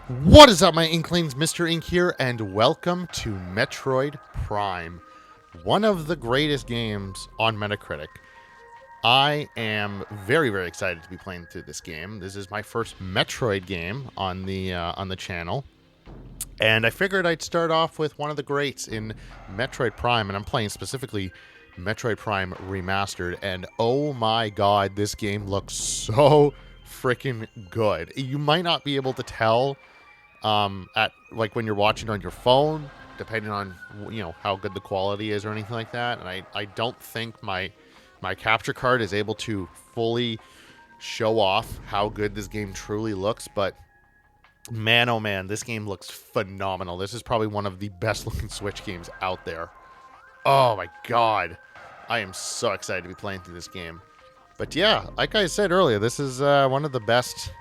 What is up, my Inklings? Mr. Ink here, and welcome to Metroid Prime, one of the greatest games on Metacritic. I am very, very excited to be playing through this game. This is my first Metroid game on the channel, and I figured I'd start off with one of the greats in Metroid Prime, and I'm playing specifically Metroid Prime Remastered. And oh my god, this game looks so freaking good. You might not be able to tell at like when you're watching on your phone, depending on how good the quality is or anything like that. And I don't think my capture card is able to fully show off how good this game truly looks, but man, oh man, this game looks phenomenal. This is probably one of the best looking Switch games out there. Oh my god, I am so excited to be playing through this game. But yeah, like I said earlier, this is one of the best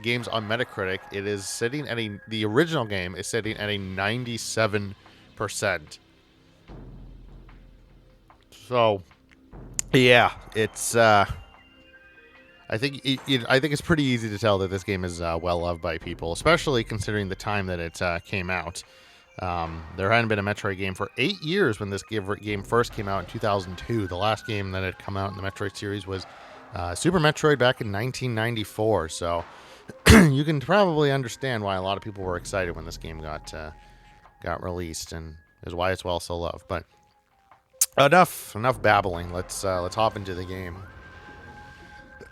games on Metacritic. It is sitting at the original game is sitting at a 97%. So yeah, it's I think it's pretty easy to tell that this game is well loved by people, especially considering the time that it came out. There hadn't been a Metroid game for 8 years when this game first came out in 2002. The last game that had come out in the Metroid series was Super Metroid back in 1994. So you can probably understand why a lot of people were excited when this game got released, and is why it's so loved. But enough babbling. Let's hop into the game.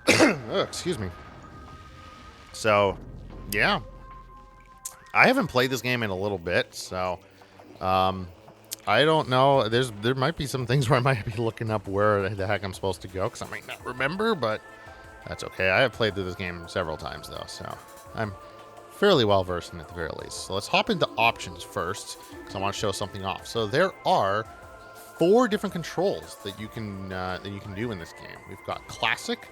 Oh, excuse me. So, yeah, I haven't played this game in a little bit, so I don't know. There might be some things where I might be looking up where the heck I'm supposed to go because I might not remember, but that's okay. I have played through this game several times, though, so I'm fairly well versed in it at the very least. So let's hop into options first, because I want to show something off. So there are 4 different controls that you can do in this game. We've got Classic,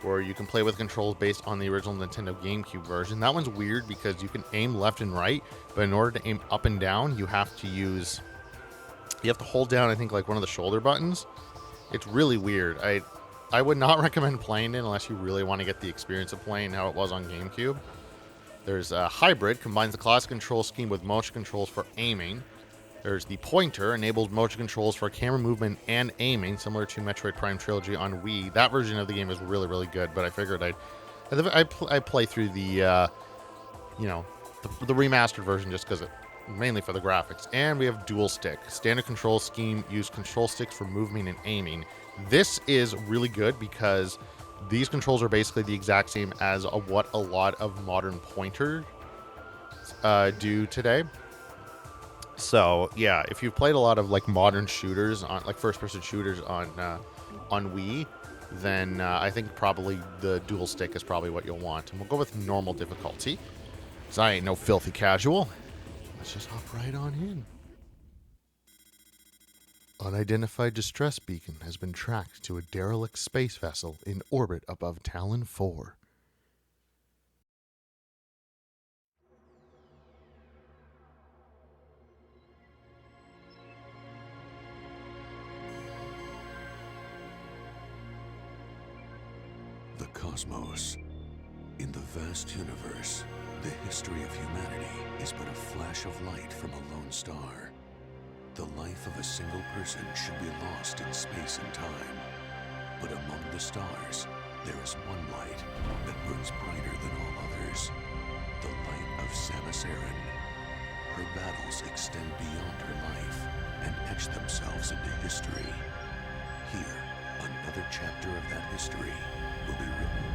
where you can play with controls based on the original Nintendo GameCube version. That one's weird because you can aim left and right, but in order to aim up and down, you have to hold down, I think, like one of the shoulder buttons. It's really weird. I would not recommend playing it unless you really want to get the experience of playing how it was on GameCube. There's a Hybrid, combines the classic control scheme with motion controls for aiming. There's the Pointer, enables motion controls for camera movement and aiming, similar to Metroid Prime Trilogy on Wii. That version of the game is really, really good, but I figured I'd play through the remastered version just because mainly for the graphics. And we have Dual Stick. Standard control scheme, use control sticks for moving and aiming. This is really good because these controls are basically the exact same as what a lot of modern pointers do today. So yeah, if you've played a lot of like modern shooters on like first-person shooters on Wii, then I think probably the dual stick is probably what you'll want. And we'll go with normal difficulty, because I ain't no filthy casual. Let's just hop right on in. Unidentified distress beacon has been tracked to a derelict space vessel in orbit above Talon 4. The cosmos. In the vast universe, the history of humanity is but a flash of light from a lone star. The life of a single person should be lost in space and time. But among the stars, there is one light that burns brighter than all others. The light of Samus Aran. Her battles extend beyond her life and etch themselves into history. Here, another chapter of that history will be written.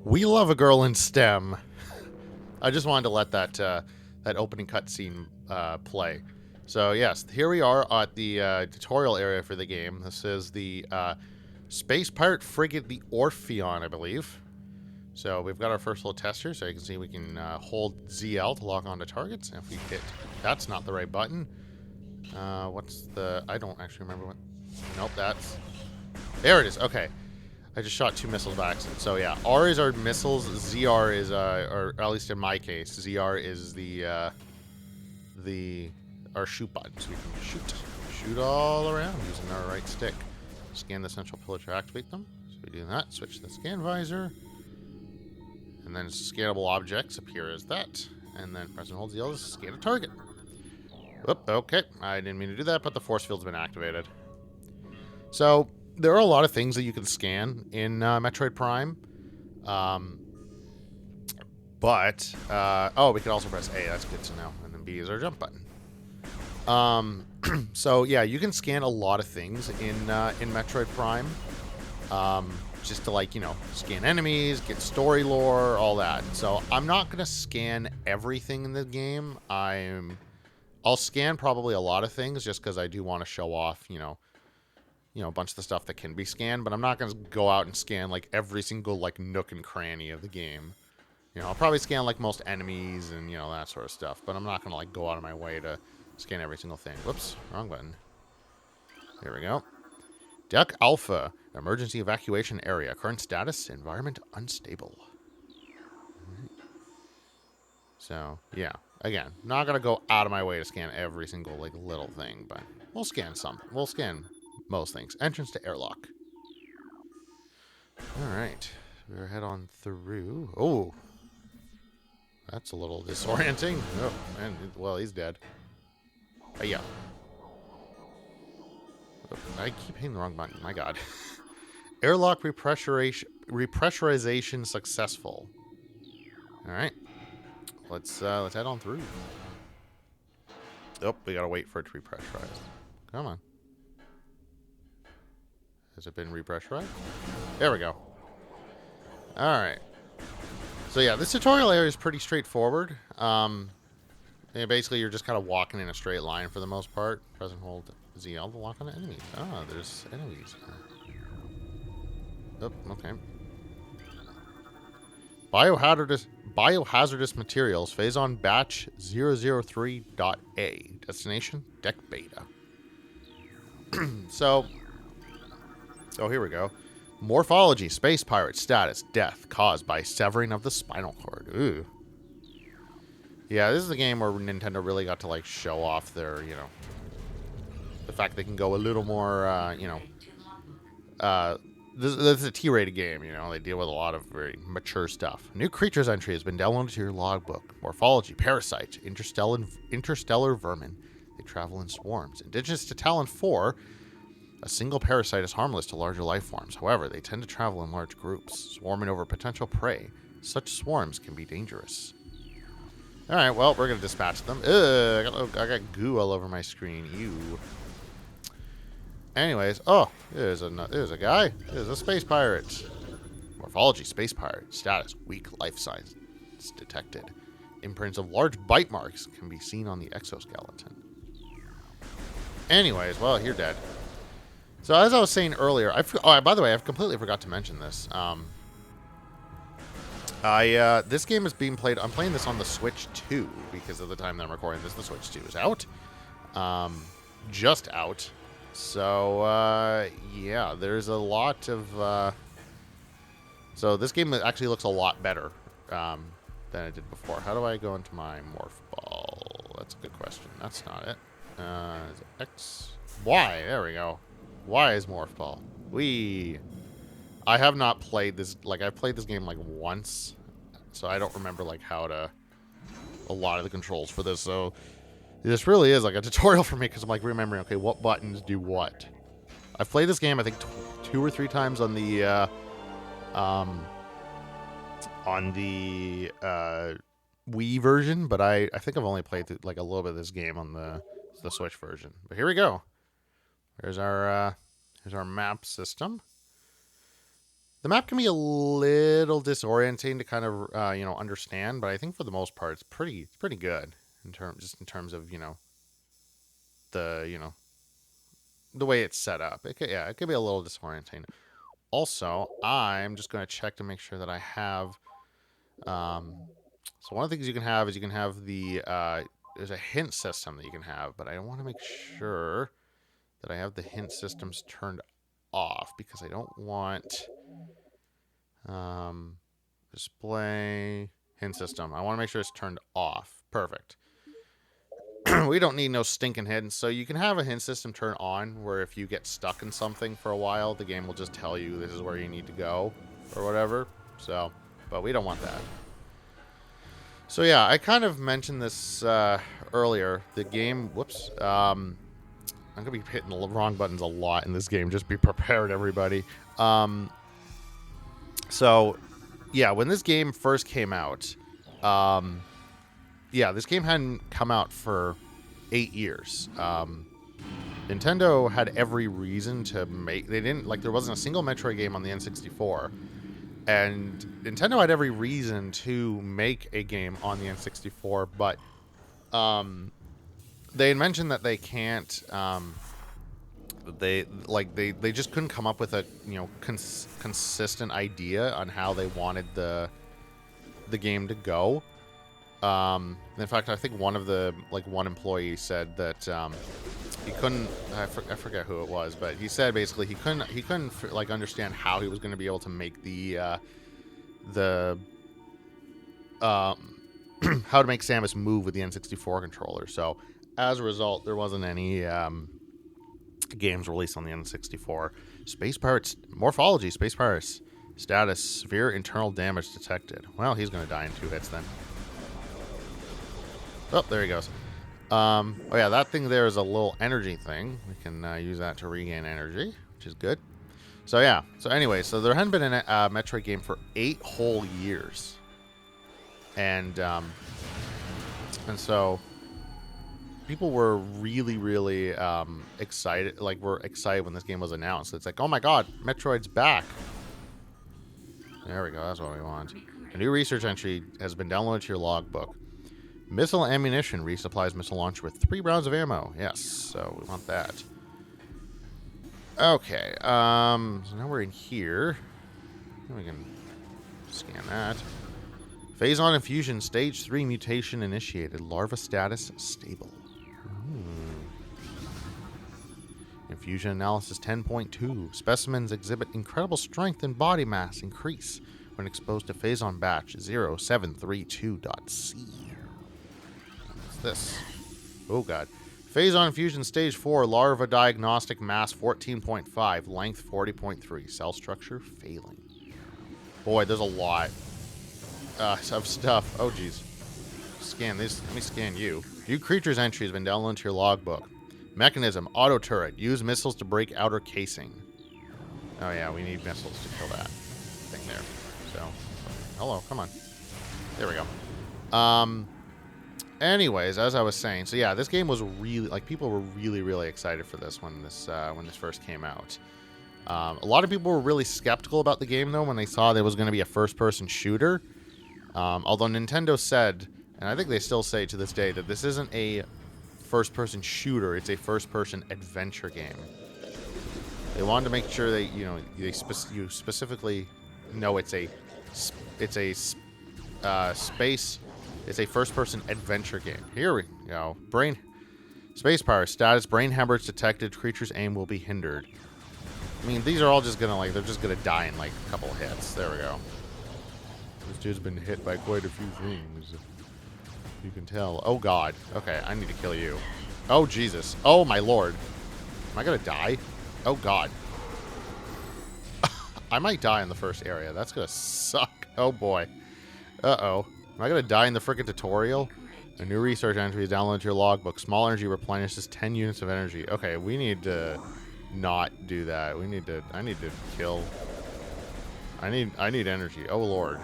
We love a girl in STEM. I just wanted to let that opening cutscene play. So yes, here we are at the tutorial area for the game. This is the Space Pirate Frigate, the Orpheon, I believe. So we've got our first little tester, so you can see we can hold ZL to lock onto targets. And if we hit, that's not the right button. What's the? I don't actually remember what. Nope, that's. There it is. Okay. I just shot 2 missiles by accident. So yeah, R is our missiles. ZR is, or at least in my case, ZR is our shoot button. So we can shoot all around using our right stick. Scan the central pillar to activate them. So we do that. Switch the scan visor, and then scannable objects appear as that. And then press and hold ZL to scan a target. Oop, okay, I didn't mean to do that, but the force field's been activated. So there are a lot of things that you can scan in Metroid Prime. Oh, we can also press A. That's good to know. And then B is our jump button. So yeah, you can scan a lot of things in Metroid Prime. Just to, like, you know, scan enemies, get story lore, all that. So I'm not going to scan everything in the game. I'll scan probably a lot of things just because I do want to show off, you know, a bunch of the stuff that can be scanned, but I'm not going to go out and scan, like, every single, like, nook and cranny of the game. You know, I'll probably scan, like, most enemies and, you know, that sort of stuff, but I'm not going to, like, go out of my way to scan every single thing. Whoops, wrong button. Here we go. Deck Alpha, emergency evacuation area. Current status, environment unstable. Right. So, yeah. Again, not going to go out of my way to scan every single, like, little thing, but we'll scan some. We'll scan most things. Entrance to airlock. Alright. We'll head on through. Oh. That's a little disorienting. Oh, man. Well, he's dead. Yeah. Oh, I keep hitting the wrong button. My god. Airlock repressurization successful. Alright. Let's head on through. Oh, we gotta wait for it to repressurize. Come on. Has it been repressurized? There we go. Alright. So yeah, this tutorial area is pretty straightforward. And basically, you're just kind of walking in a straight line for the most part. Press and hold ZL to lock on the enemies. Ah, there's enemies. Oh, okay. Biohazardous materials. Phase on batch 003.A. Destination, deck beta. So here we go. Morphology, Space Pirate, status, death, caused by severing of the spinal cord. Ooh. Yeah, this is a game where Nintendo really got to, like, show off their, you know, the fact they can go a little more, you know, this is a T-rated game, you know, they deal with a lot of very mature stuff. New creatures entry has been downloaded to your logbook. Morphology, parasite, interstellar vermin. They travel in swarms. Indigenous to Talon 4, a single parasite is harmless to larger life forms. However, they tend to travel in large groups, swarming over potential prey. Such swarms can be dangerous. Alright, well, we're going to dispatch them. Ugh, I got goo all over my screen. Ew. Anyways, oh, there's a guy. There's a space pirate. Morphology, space pirate. Status, weak life signs detected. Imprints of large bite marks can be seen on the exoskeleton. Anyways, well, you're dead. So as I was saying earlier, by the way, I completely forgot to mention this. This game is being played. I'm playing this on the Switch 2 because of the time that I'm recording this. The Switch 2 is out, just out. So yeah, there's a lot of. So this game actually looks a lot better than it did before. How do I go into my morph ball? That's a good question. That's not it. Is it X, Y? There we go. Y is morph ball. I have not played this. Like, I've played this game like once, so I don't remember like a lot of the controls for this. So this really is like a tutorial for me because I'm like remembering, okay, what buttons do what. I've played this game I think 2 or 3 times on the Wii version, but I think I've only played like a little bit of this game on the Switch version. But here we go. Here's our map system. The map can be a little disorienting to kind of understand, but I think for the most part it's pretty good in terms of the the way it's set up. It could be a little disorienting. Also, I'm just going to check to make sure that I have. So one of the things you can have is you can have the there's a hint system that you can have, but I want to make sure that I have the hint systems turned off because I don't want display hint system. I want to make sure it's turned off. Perfect. We don't need no stinking hints, so you can have a hint system turn on where if you get stuck in something for a while, the game will just tell you this is where you need to go or whatever. So, but we don't want that. So yeah, I kind of mentioned this earlier. The game, whoops, I'm gonna be hitting the wrong buttons a lot in this game. Just be prepared, everybody. So yeah, when this game first came out, this game hadn't come out for 8 years. Nintendo had every reason to make. They didn't like. There wasn't a single Metroid game on the N64. And Nintendo had every reason to make a game on the N64, but they had mentioned that they can't. They just couldn't come up with a consistent idea on how they wanted the game to go. In fact, I think one employee said that he couldn't. I forget who it was, but he said basically he couldn't understand how he was going to be able to make how to make Samus move with the N64 controller. So as a result, there wasn't any games released on the N64. Space Pirates morphology. Space Pirates status: severe internal damage detected. Well, he's going to die in 2 hits then. Oh, there he goes. Oh yeah, that thing there is a little energy thing. We can use that to regain energy, which is good. So yeah. So anyway, so there hadn't been a Metroid game for 8 whole years, and so people were really excited. Like, were excited when this game was announced. It's like, oh my god, Metroid's back. There we go. That's what we want. A new research entry has been downloaded to your logbook. Missile ammunition resupplies missile launcher with 3 rounds of ammo. Yes, so we want that. Okay, so now we're in here. We can scan that. Phase on infusion, stage 3 mutation initiated. Larva status stable. Infusion analysis 10.2. Specimens exhibit incredible strength and body mass increase when exposed to phase on batch 0732.c. This. Oh god. Phase on infusion stage 4, larva diagnostic mass 14.5, length 40.3, cell structure failing. Boy, there's a lot of stuff. Oh geez. Scan this. Let me scan you. New creatures entry has been downloaded to your logbook. Mechanism, auto turret. Use missiles to break outer casing. Oh yeah, we need missiles to kill that thing there. So, hello, come on. There we go. Anyways, as I was saying, so yeah, this game was really, people were really excited for this when this first came out. A lot of people were really skeptical about the game though when they saw there was going to be a first-person shooter. Although Nintendo said, and I think they still say to this day, that this isn't a first-person shooter; it's a first-person adventure game. They wanted to make sure that you specifically know it's a space. It's a first-person adventure game. Here we go. Space Pirate status: brain hemorrhage detected. Creature's aim will be hindered. I mean, these are all just gonna they're just gonna die in a couple hits. There we go. This dude's been hit by quite a few things. You can tell. Oh god. Okay, I need to kill you. Oh Jesus. Oh my lord. Am I gonna die? Oh god. I might die in the first area. That's gonna suck. Oh boy. Uh-oh. Am I going to die in the frickin' tutorial? A new research entry is downloaded to your logbook. Small energy replenishes 10 units of energy. Okay, we need to not do that. I need to kill. I need energy. Oh lord.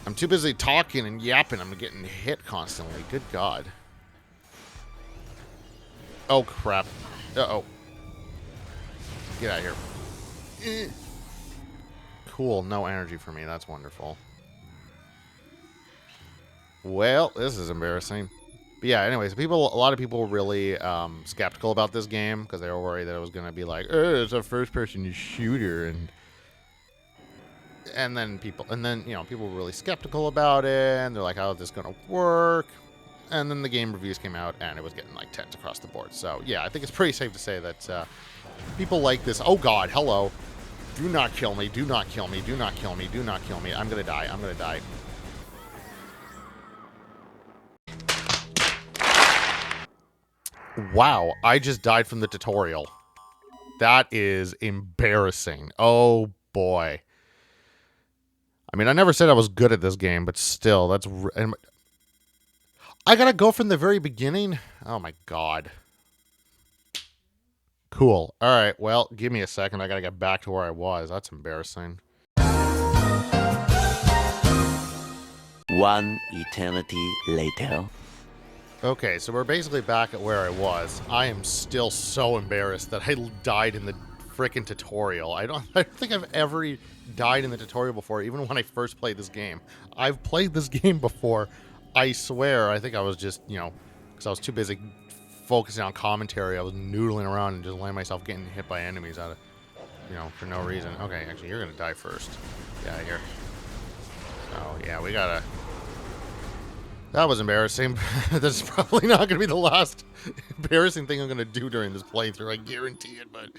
I'm too busy talking and yapping. I'm getting hit constantly. Good god. Oh crap. Uh-oh. Get out of here. Cool. No energy for me. That's wonderful. Well, this is embarrassing. But yeah, anyways, a lot of people were really skeptical about this game because they were worried that it was going to be like, it's a first-person shooter, and then people were really skeptical about it, and they're like, how is this going to work? And then the game reviews came out, and it was getting like 10s across the board. So yeah, I think it's pretty safe to say that people like this. Oh God, hello! Do not kill me! Do not kill me! Do not kill me! Do not kill me! I'm gonna die! I'm gonna die! Wow, I just died from the tutorial. That is embarrassing. Oh boy. I mean, I never said I was good at this game, but still, that's... I gotta go from the very beginning? Oh my God. Cool. Alright, well, give me a second. I gotta get back to where I was. That's embarrassing. One eternity later. Okay, so we're basically back at where I was. I am still so embarrassed that I died in the frickin' tutorial. I don't think I've ever died in the tutorial before, even when I first played this game. I've played this game before. I swear, I think I was just, because I was too busy focusing on commentary, I was noodling around and just letting myself getting hit by enemies out of, for no reason. Okay, actually, you're gonna die first. Get out of here. Oh, yeah, we gotta... That was embarrassing. That's probably not going to be the last embarrassing thing I'm going to do during this playthrough. I guarantee it. But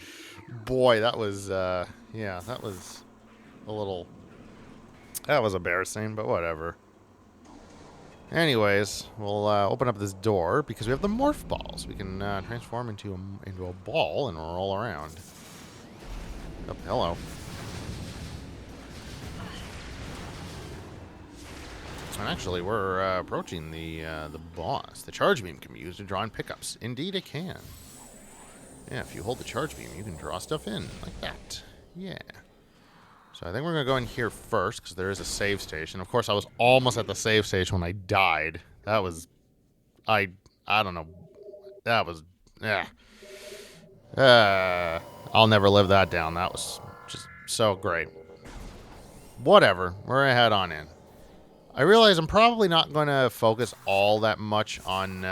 boy, that was, yeah, that was a little... That was embarrassing, but whatever. Anyways, we'll open up this door because we have the morph balls. We can transform into a ball and roll around. Oh, hello. And actually, we're approaching the boss. The charge beam can be used to draw in pickups. Indeed, it can. Yeah, if you hold the charge beam, you can draw stuff in like that. Yeah. So I think we're going to go in here first because there is a save station. Of course, I was almost at the save station when I died. That was... I don't know. That was... Yeah. I'll never live that down. That was just so great. Whatever. We're going to head on in. I realize I'm probably not going to focus all that much on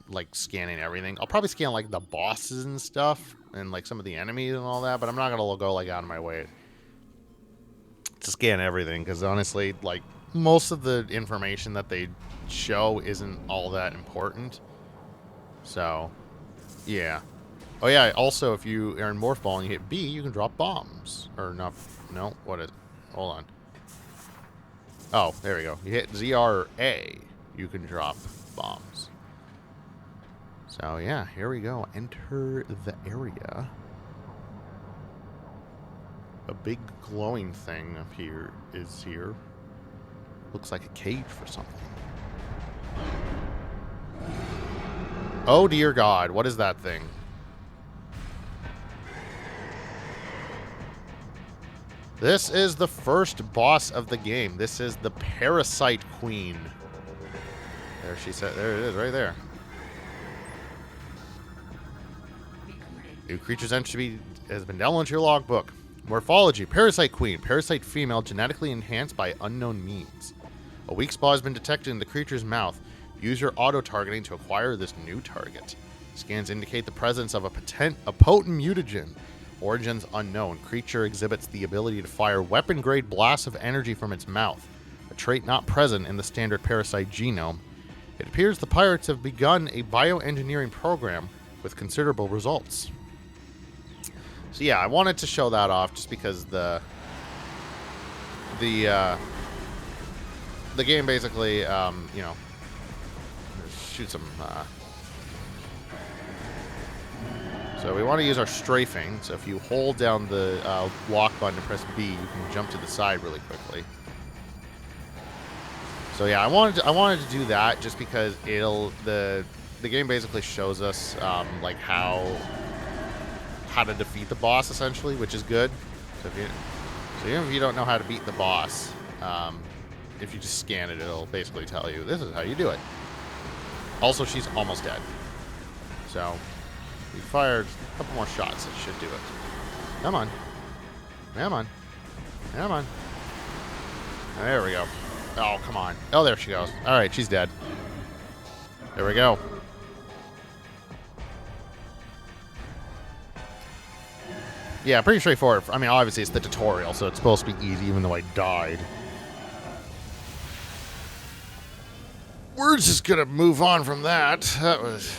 like scanning everything. I'll probably scan like the bosses and stuff and like some of the enemies and all that, but I'm not going to go like out of my way to scan everything because honestly, like most of the information that they show isn't all that important. So, yeah. Oh yeah, also if you are in Morph Ball and you hit B, you can drop bombs. Or not, no, what is, hold on. Oh, there we go. You hit Z or A, you can drop bombs. So yeah, here we go. Enter the area. A big glowing thing up here is here. Looks like a cage for something. Oh dear God, what is that thing? This is the first boss of the game. This is the Parasite Queen. There she said. There it is, right there. New creature's entry has been downloaded to your logbook. Morphology: Parasite Queen. Parasite female, genetically enhanced by unknown means. A weak spot has been detected in the creature's mouth. Use your auto-targeting to acquire this new target. Scans indicate the presence of a potent mutagen. Origins unknown. Creature exhibits the ability to fire weapon-grade blasts of energy from its mouth, a trait not present in the standard parasite genome. It appears the pirates have begun a bioengineering program with considerable results. So yeah, I wanted to show that off just because the game basically, you know, shoot some. So we want to use our strafing. So if you hold down the walk button and press B, you can jump to the side really quickly. So yeah, I wanted to do that just because the game basically shows us like how to defeat the boss essentially, which is good. So even if you don't know how to beat the boss, if you just scan it, it'll basically tell you this is how you do it. Also, she's almost dead. So we fired a couple more shots. That should do it. Come on. Come on. Come on. There we go. Oh, come on. Oh, there she goes. All right, she's dead. There we go. Yeah, pretty straightforward. I mean, obviously it's the tutorial, so it's supposed to be easy, even though I died. We're just gonna move on from that. That was...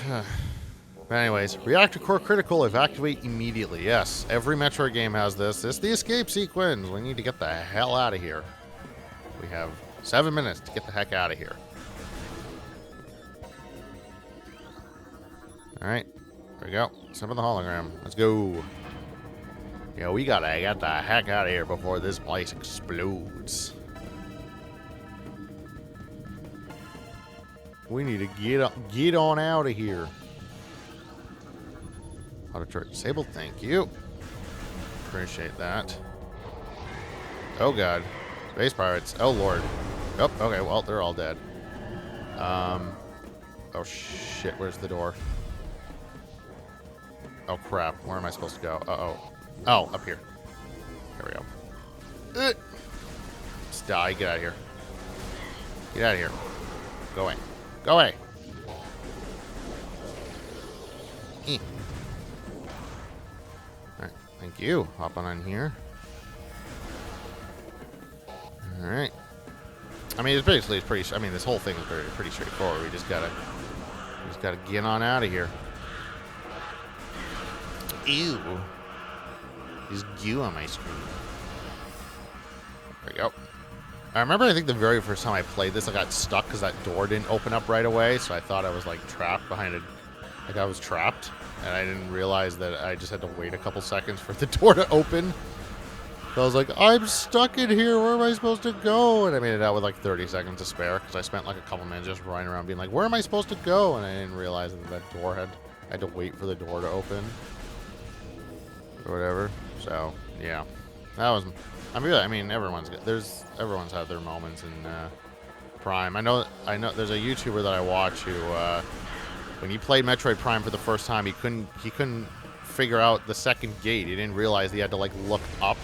But anyways, reactor core critical, evacuate immediately. Yes, every Metroid game has this. This is the escape sequence. We need to get the hell out of here. We have 7 minutes to get the heck out of here. Alright, there we go. Summon the hologram. Let's go. Yeah, we gotta get the heck out of here before this place explodes. We need to get on out of here. Auto turret disabled, thank you. Appreciate that. Oh god. Space pirates. Oh lord. Oh, okay, well, they're all dead. Oh shit, where's the door? Oh crap, where am I supposed to go? Uh-oh. Oh, up here. There we go. Just die, get out of here. Get out of here. Go away. Go away. Alright, thank you. Hop on here. Alright. I mean, it's pretty, I mean, this whole thing is pretty straightforward. We just gotta get on out of here. Ew. There's goo on my screen. There we go. I remember, I think the very first time I played this, I got stuck because that door didn't open up right away, so I thought I was, like, trapped behind it. Like, I was trapped, and I didn't realize that I just had to wait a couple seconds for the door to open. So I was like, I'm stuck in here, where am I supposed to go? And I made it out with, like, 30 seconds to spare, because I spent, like, a couple minutes just running around being like, where am I supposed to go? And I didn't realize that door I had to wait for the door to open. Or whatever. So, yeah. That was... I mean, everyone's had their moments in Prime. I know. There's a YouTuber that I watch who, when he played Metroid Prime for the first time, he couldn't figure out the second gate. He didn't realize he had to like look up,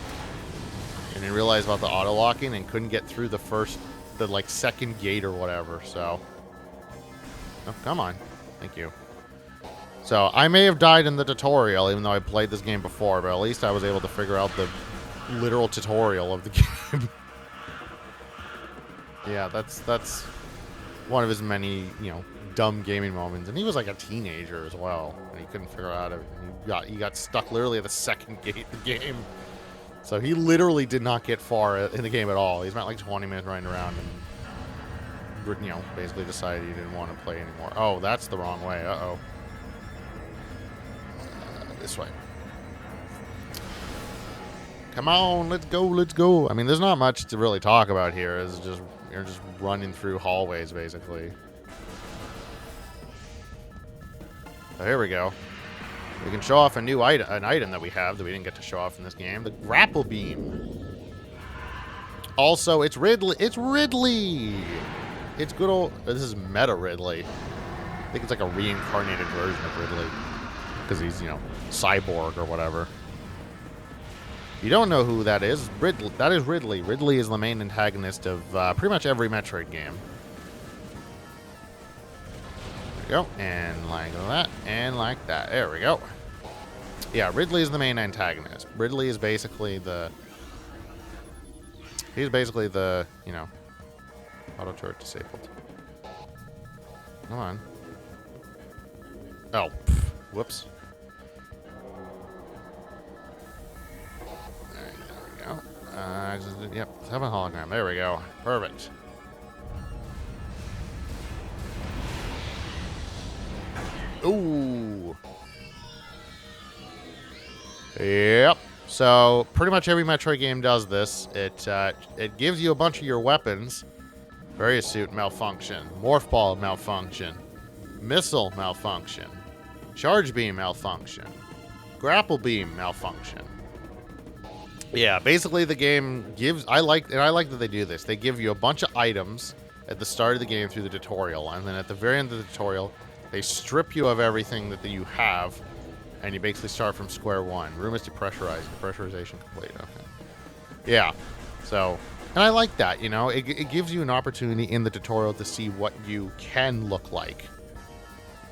and didn't realize about the auto locking, and couldn't get through the like second gate or whatever. So, oh, come on, thank you. So I may have died in the tutorial, even though I played this game before, but at least I was able to figure out the literal tutorial of the game. Yeah, that's one of his many, dumb gaming moments. And he was like a teenager as well, and he couldn't figure out he got stuck literally at the second gate of the game. So he literally did not get far in the game at all. He spent like 20 minutes running around and, basically decided he didn't want to play anymore. Oh, that's the wrong way. Uh-oh. This way. Come on, let's go, let's go. I mean, there's not much to really talk about here. You're just running through hallways, basically. So here we go. We can show off an item that we have that we didn't get to show off in this game. The grapple beam. Also, it's Ridley. It's Ridley. It's good old... This is Meta Ridley. I think it's like a reincarnated version of Ridley. Because he's, cyborg or whatever. You don't know who that is. Ridley. That is Ridley. Ridley is the main antagonist of pretty much every Metroid game. There we go. And like that. And like that. There we go. Yeah, Ridley is the main antagonist. Ridley is basically the... He's basically the, auto turret disabled. Come on. Oh. Whoops. Yep, have a hologram. There we go. Perfect. Ooh. Yep. So pretty much every Metroid game does this. It gives you a bunch of your weapons. Various suit malfunction. Morph ball malfunction. Missile malfunction. Charge beam malfunction. Grapple beam malfunction. Yeah, basically the game gives... I like that they do this. They give you a bunch of items at the start of the game through the tutorial, and then at the very end of the tutorial, they strip you of everything that you have, and you basically start from square one. Room is depressurized. Depressurization complete. Okay. Yeah. So, and I like that, you know, it gives you an opportunity in the tutorial to see what you can look like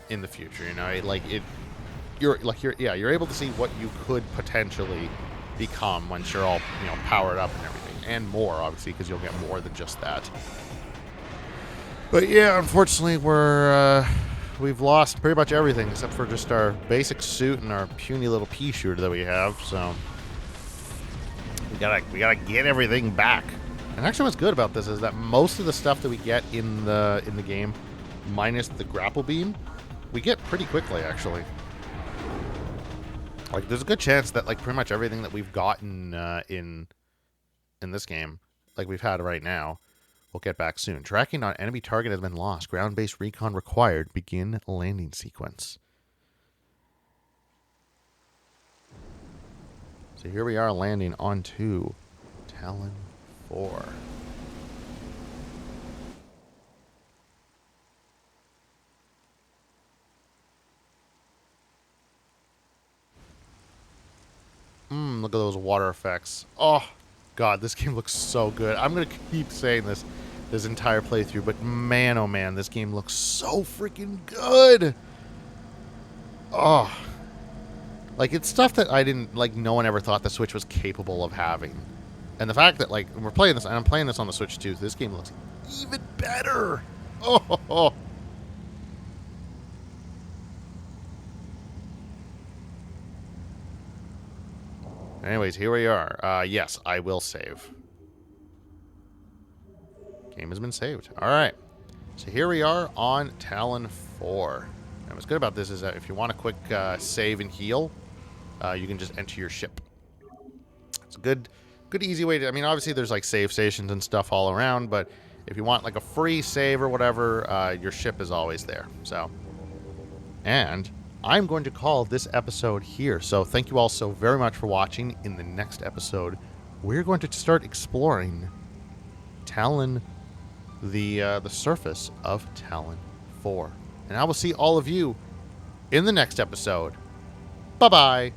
in the future, you know, you're able to see what you could potentially become once you're all, you know, powered up and everything, and more, obviously, because you'll get more than just that. But yeah, unfortunately, we've lost pretty much everything except for just our basic suit and our puny little pea shooter that we have, so we gotta get everything back. And actually, what's good about this is that most of the stuff that we get in the game, minus the grapple beam, we get pretty quickly, actually. Like, there's a good chance that, like, pretty much everything that we've gotten in this game, like we've had right now, we'll get back soon. Tracking on enemy target has been lost. Ground-based recon required. Begin landing sequence. So here we are landing onto Talon 4. Look at those water effects. Oh, God, this game looks so good. I'm going to keep saying this entire playthrough, but man, oh man, this game looks so freaking good. Oh. Like, it's stuff that I didn't, like, no one ever thought the Switch was capable of having. And the fact that, like, we're playing this, and I'm playing this on the Switch too, this game looks even better. Oh. Anyways, here we are. Yes, I will save. Game has been saved. All right. So here we are on Talon 4. And what's good about this is that if you want a quick save and heal, you can just enter your ship. It's a good, easy way to... I mean, obviously there's like save stations and stuff all around, but if you want like a free save or whatever, your ship is always there. So, and I'm going to call this episode here. So thank you all so very much for watching. In the next episode, we're going to start exploring Talon, the surface of Talon 4. And I will see all of you in the next episode. Bye-bye.